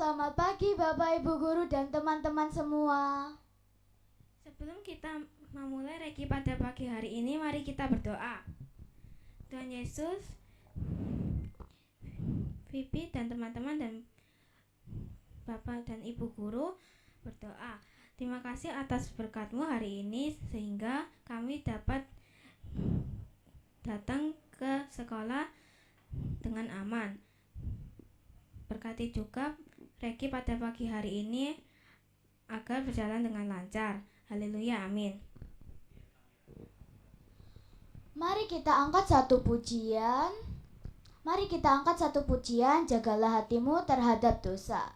Selamat pagi Bapak Ibu Guru dan teman-teman semua. Sebelum kita memulai reki pada pagi hari ini, mari kita berdoa. Tuhan Yesus, Vivi dan teman-teman dan Bapak dan Ibu Guru berdoa. Terima kasih atas berkat-Mu hari ini sehingga kami dapat datang ke sekolah dengan aman. Berkati juga reki pada pagi hari ini agar berjalan dengan lancar. Haleluya, amin. Mari kita angkat satu pujian. Jagalah hatimu terhadap dosa.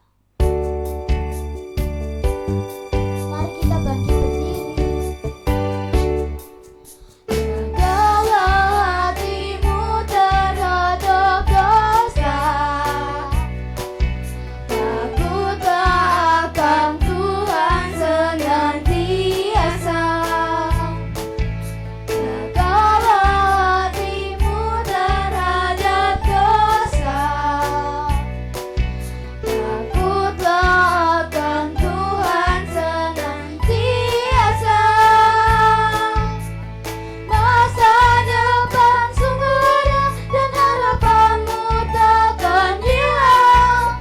Mari kita bangkit berdiri. Jagalah hatimu terhadap dosa. Takutlah akan Tuhan senantiasa. Jagalah hatimu terhadap dosa. Takutlah akan Tuhan senantiasa. Masa depan sungguh ada dan harapanmu takkan hilang.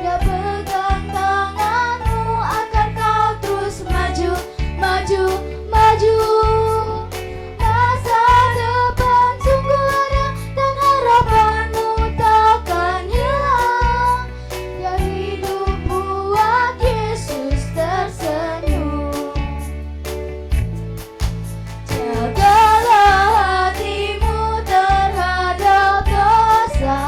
Dia pegang tanganmu agar kau terus maju, maju, maju. Masa depan sungguh ada dan harapanmu takkan hilang. Dia hidup buat Yesus tersenyum. Jagalah hatimu terhadap dosa.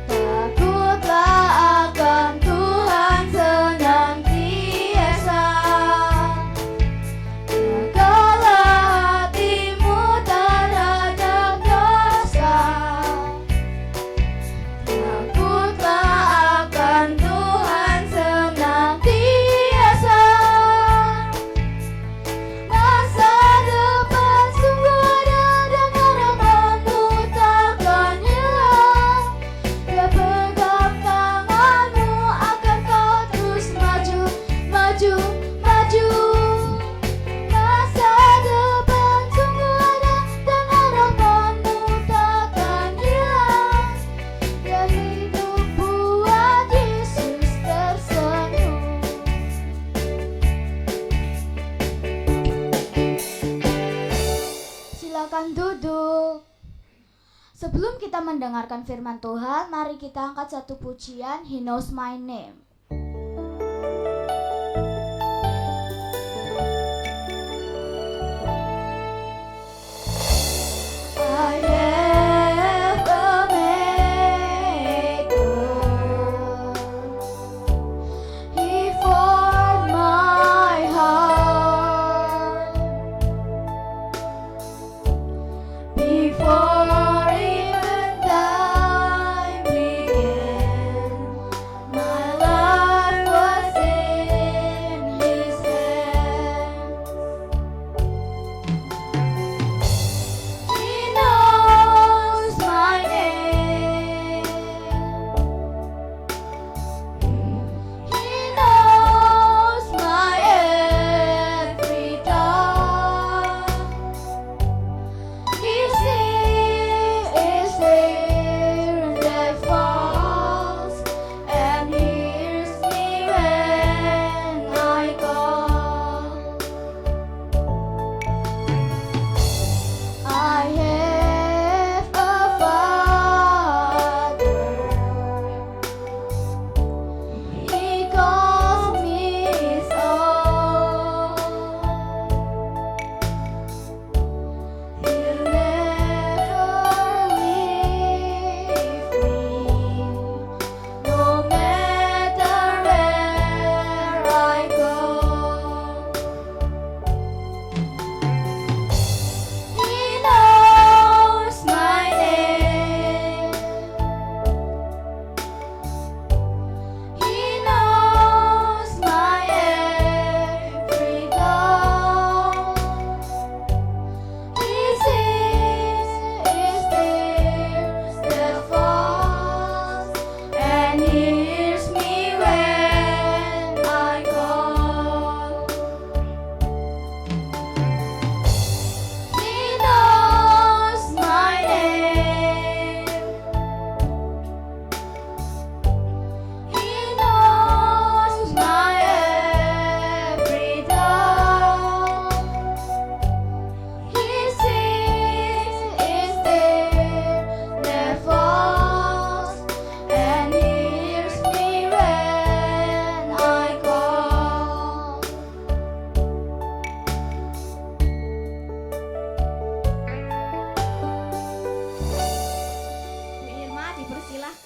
Takutlah akan Tuhan senantiasa. Jagalah hatimu terhadap dosa. Takutlah akan Tuhan senantiasa. Masa depan sungguh ada dan harapanmu takkan hilang. Dia pegang tanganmu agar kau terus maju, maju, maju. Masa depan sungguh ada dan harapanmu takkan hilang. Dia hidup buat Yesus tersenyum. Silakan duduk. Sebelum kita mendengarkan firman Tuhan, mari kita angkat satu pujian, He Knows My Name. I have a maker. He formed my heart before even time began. My life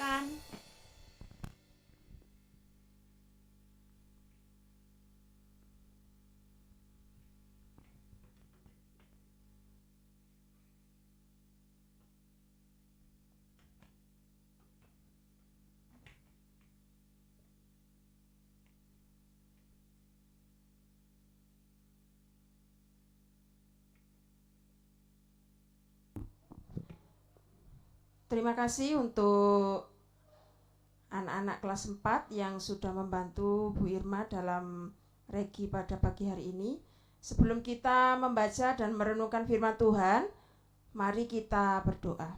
Tuhan. Terima kasih untuk anak-anak kelas 4 yang sudah membantu Bu Irma dalam regi pada pagi hari ini. Sebelum kita membaca dan merenungkan firman Tuhan, mari kita berdoa.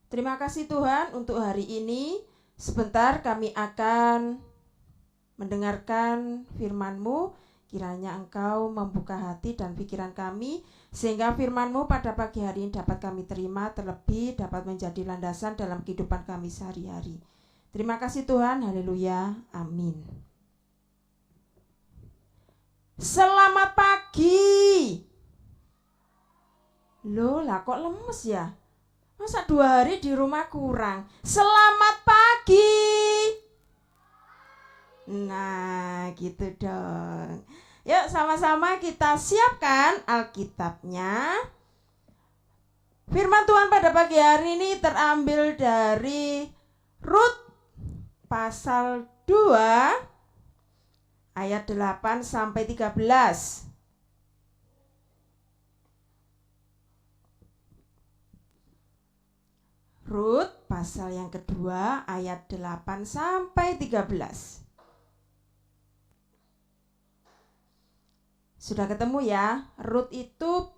Terima kasih Tuhan untuk hari ini. Sebentar kami akan mendengarkan firman-Mu. Kiranya Engkau membuka hati dan pikiran kami, sehingga firman-Mu pada pagi hari ini dapat kami terima, terlebih dapat menjadi landasan dalam kehidupan kami sehari-hari. Terima kasih Tuhan, haleluya, amin. Selamat pagi. Loh, lah kok lemes ya? Masa 2 hari di rumah kurang? Selamat pagi. Nah, gitu dong. Yuk sama-sama kita siapkan Alkitabnya. Firman Tuhan pada pagi hari ini terambil dari Rut pasal 2 ayat 8 sampai 13. Rut pasal yang kedua ayat 8 sampai 13. Sudah ketemu ya? Rut itu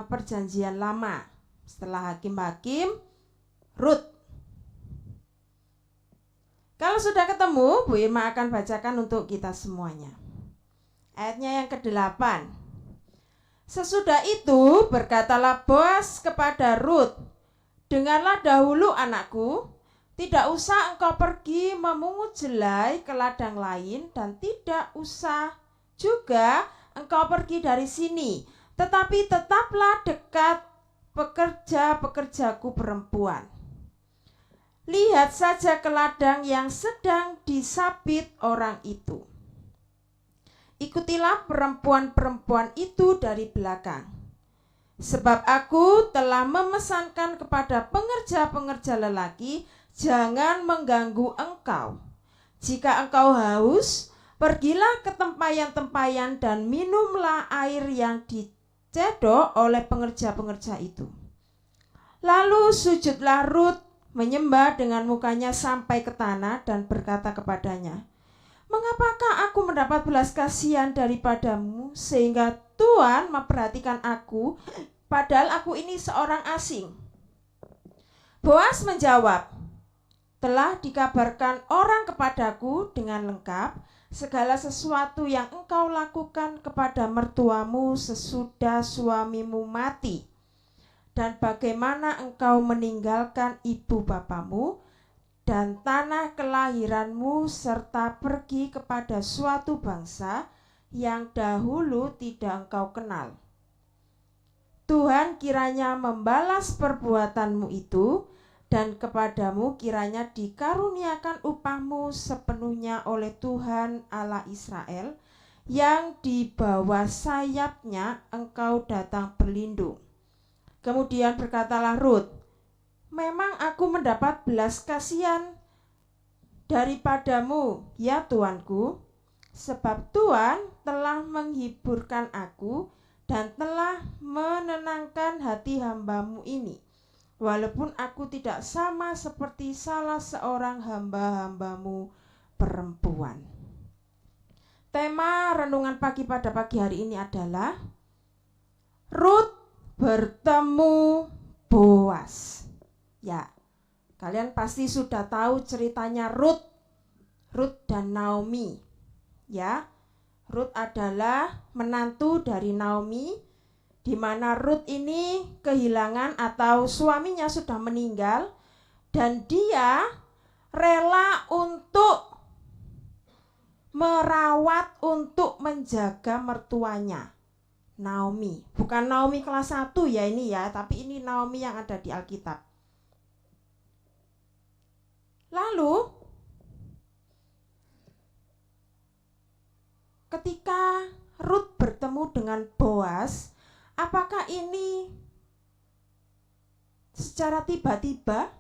perjanjian lama. Setelah Hakim-Hakim, Rut. Kalau sudah ketemu, Bu Irma akan bacakan untuk kita semuanya. Ayatnya yang ke-8. Sesudah itu berkatalah Boas kepada Rut, "Dengarlah dahulu anakku, tidak usah engkau pergi memungut jelai ke ladang lain, dan tidak usah juga engkau pergi dari sini, tetapi tetaplah dekat pekerja-pekerjaku perempuan. Lihat saja ke ladang yang sedang disabit orang itu. Ikutilah perempuan-perempuan itu dari belakang. Sebab aku telah memesankan kepada pengerja-pengerja lelaki, jangan mengganggu engkau. Jika engkau haus, pergilah ke tempayan-tempayan dan minumlah air yang dicedok oleh pengerja-pengerja itu." Lalu sujudlah Rut menyembah dengan mukanya sampai ke tanah dan berkata kepadanya, "Mengapakah aku mendapat belas kasihan daripadamu sehingga Tuhan memperhatikan aku, padahal aku ini seorang asing?" Boas menjawab, "Telah dikabarkan orang kepadaku dengan lengkap segala sesuatu yang engkau lakukan kepada mertuamu sesudah suamimu mati, dan bagaimana engkau meninggalkan ibu bapamu dan tanah kelahiranmu serta pergi kepada suatu bangsa yang dahulu tidak engkau kenal. Tuhan kiranya membalas perbuatanmu itu, dan kepadamu kiranya dikaruniakan upahmu sepenuhnya oleh Tuhan Allah Israel, yang di bawah sayapnya engkau datang berlindung." Kemudian berkatalah Rut, "Memang aku mendapat belas kasihan daripadamu, ya Tuanku, sebab Tuhan telah menghiburkan aku dan telah menenangkan hati hambamu ini, walaupun aku tidak sama seperti salah seorang hamba-hambamu perempuan." Tema renungan pagi pada pagi hari ini adalah Rut bertemu Boas. Ya, kalian pasti sudah tahu ceritanya Rut dan Naomi. Ya, Rut adalah menantu dari Naomi, di mana Rut ini kehilangan atau suaminya sudah meninggal, dan dia rela untuk merawat, untuk menjaga mertuanya Naomi. Bukan Naomi kelas 1 ya ini ya, tapi ini Naomi yang ada di Alkitab. Lalu ketika Rut bertemu dengan Boas, apakah ini secara tiba-tiba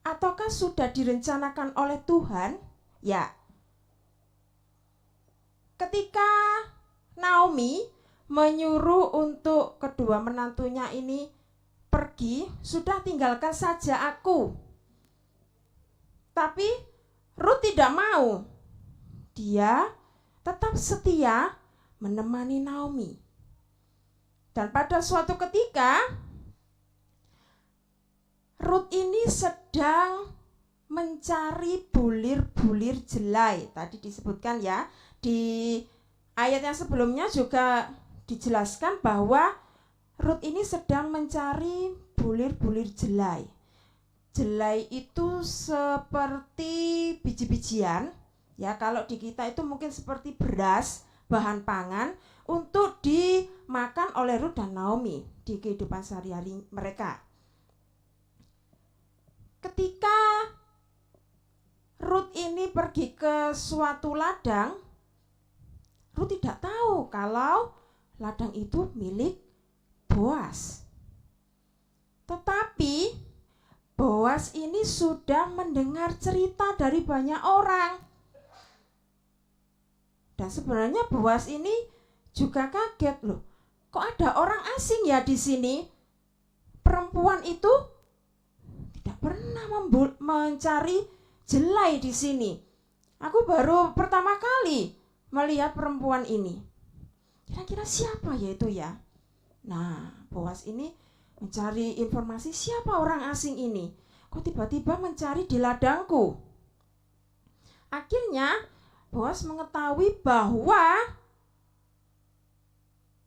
ataukah sudah direncanakan oleh Tuhan? Ya. Ketika Naomi menyuruh untuk kedua menantunya ini pergi, sudah tinggalkan saja aku. Tapi Rut tidak mau. Dia tetap setia menemani Naomi. Dan pada suatu ketika Rut ini sedang mencari bulir-bulir jelai. Tadi disebutkan ya, di ayat yang sebelumnya juga dijelaskan bahwa Rut ini sedang mencari bulir-bulir jelai. Jelai itu seperti biji-bijian, ya kalau di kita itu mungkin seperti beras, bahan pangan untuk dimakan oleh Rut dan Naomi di kehidupan sehari-hari mereka. Ketika Rut ini pergi ke suatu ladang, Rut tidak tahu kalau ladang itu milik Boas. Tetapi Boas ini sudah mendengar cerita dari banyak orang. Dan sebenarnya Boas ini juga kaget loh. Kok ada orang asing ya di sini? Perempuan itu tidak pernah mencari jelai di sini. Aku baru pertama kali melihat perempuan ini. Kira-kira siapa ya itu ya? Nah, Boas ini mencari informasi siapa orang asing ini. Kok tiba-tiba mencari di ladangku? Akhirnya Boas mengetahui bahwa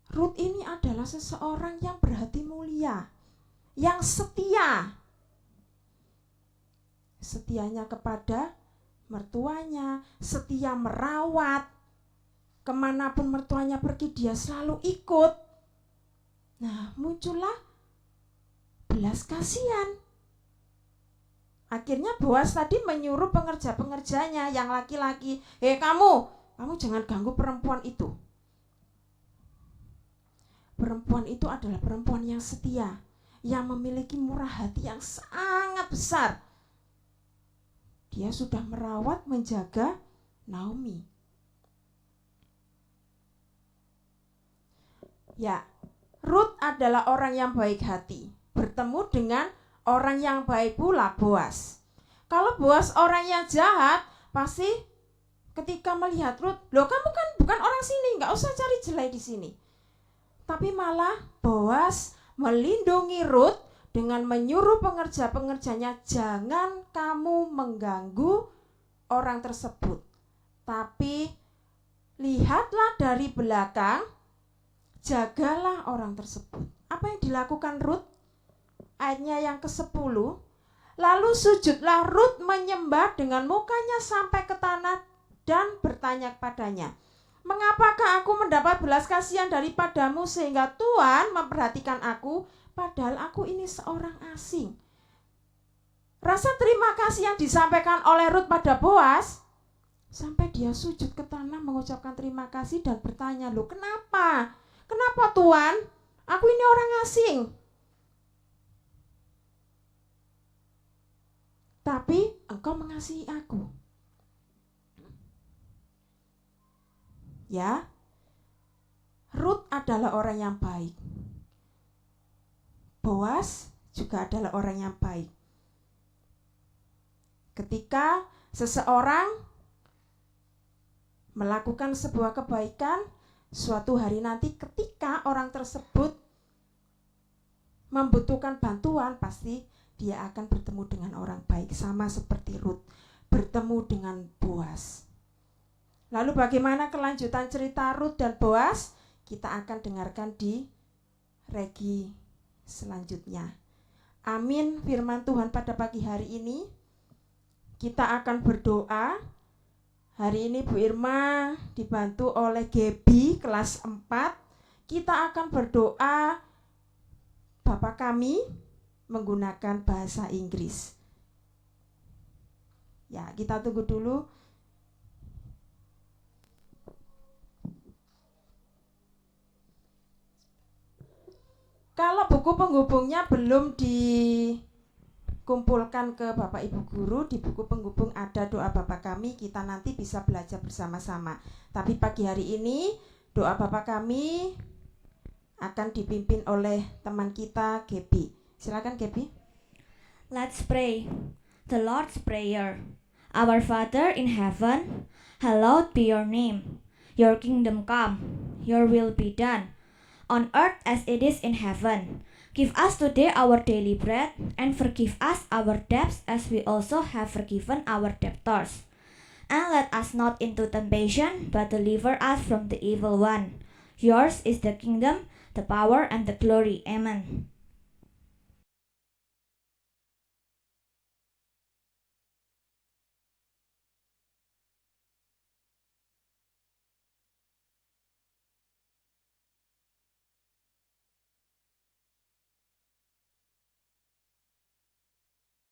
Rut ini adalah seseorang yang berhati mulia, yang setia. Setianya kepada mertuanya, setia merawat. Kemanapun mertuanya pergi dia selalu ikut. Nah, muncullah belas kasihan. Akhirnya Boas tadi menyuruh pengerja-pengerjanya yang laki-laki, kamu jangan ganggu perempuan itu. Perempuan itu adalah perempuan yang setia, yang memiliki murah hati yang sangat besar. Dia sudah merawat, menjaga Naomi. Ya, Rut adalah orang yang baik hati, bertemu dengan orang yang baik pula Boas. Kalau Boas orang yang jahat, pasti ketika melihat Rut, loh kamu kan bukan orang sini, nggak usah cari jelai di sini. Tapi malah Boas melindungi Rut dengan menyuruh pengerja-pengerjanya, jangan kamu mengganggu orang tersebut. Tapi lihatlah dari belakang, jagalah orang tersebut. Apa yang dilakukan Rut? Ayatnya yang ke-10. Lalu sujudlah Rut menyembah dengan mukanya sampai ke tanah dan bertanya kepadanya, mengapakah aku mendapat belas kasihan daripadamu sehingga Tuhan memperhatikan aku, padahal aku ini seorang asing. Rasa terima kasih yang disampaikan oleh Rut pada Boas, sampai dia sujud ke tanah mengucapkan terima kasih dan bertanya, loh kenapa? Kenapa Tuhan? Aku ini orang asing. Tapi engkau mengasihi aku. Ya, Rut adalah orang yang baik. Boas juga adalah orang yang baik. Ketika seseorang melakukan sebuah kebaikan, suatu hari nanti ketika orang tersebut membutuhkan bantuan, pasti dia akan bertemu dengan orang baik, sama seperti Rut bertemu dengan Boas. Lalu bagaimana kelanjutan cerita Rut dan Boas? Kita akan dengarkan di regi selanjutnya. Amin firman Tuhan pada pagi hari ini. Kita akan berdoa. Hari ini Bu Irma dibantu oleh Gebi kelas 4. kita akan berdoa Bapa kami menggunakan bahasa Inggris. Ya, kita tunggu dulu. Kalau buku penghubungnya belum dikumpulkan ke Bapak Ibu Guru, di buku penghubung ada doa Bapa kami, kita nanti bisa belajar bersama-sama. Tapi pagi hari ini doa Bapa kami akan dipimpin oleh teman kita, Gaby. Silakan Gaby. Let's pray. The Lord's Prayer. Our Father in heaven, hallowed be your name. Your kingdom come. Your will be done, on earth as it is in heaven. Give us today our daily bread, and forgive us our debts as we also have forgiven our debtors. And let us not into temptation, but deliver us from the evil one. Yours is the kingdom, the power, and the glory. Amen.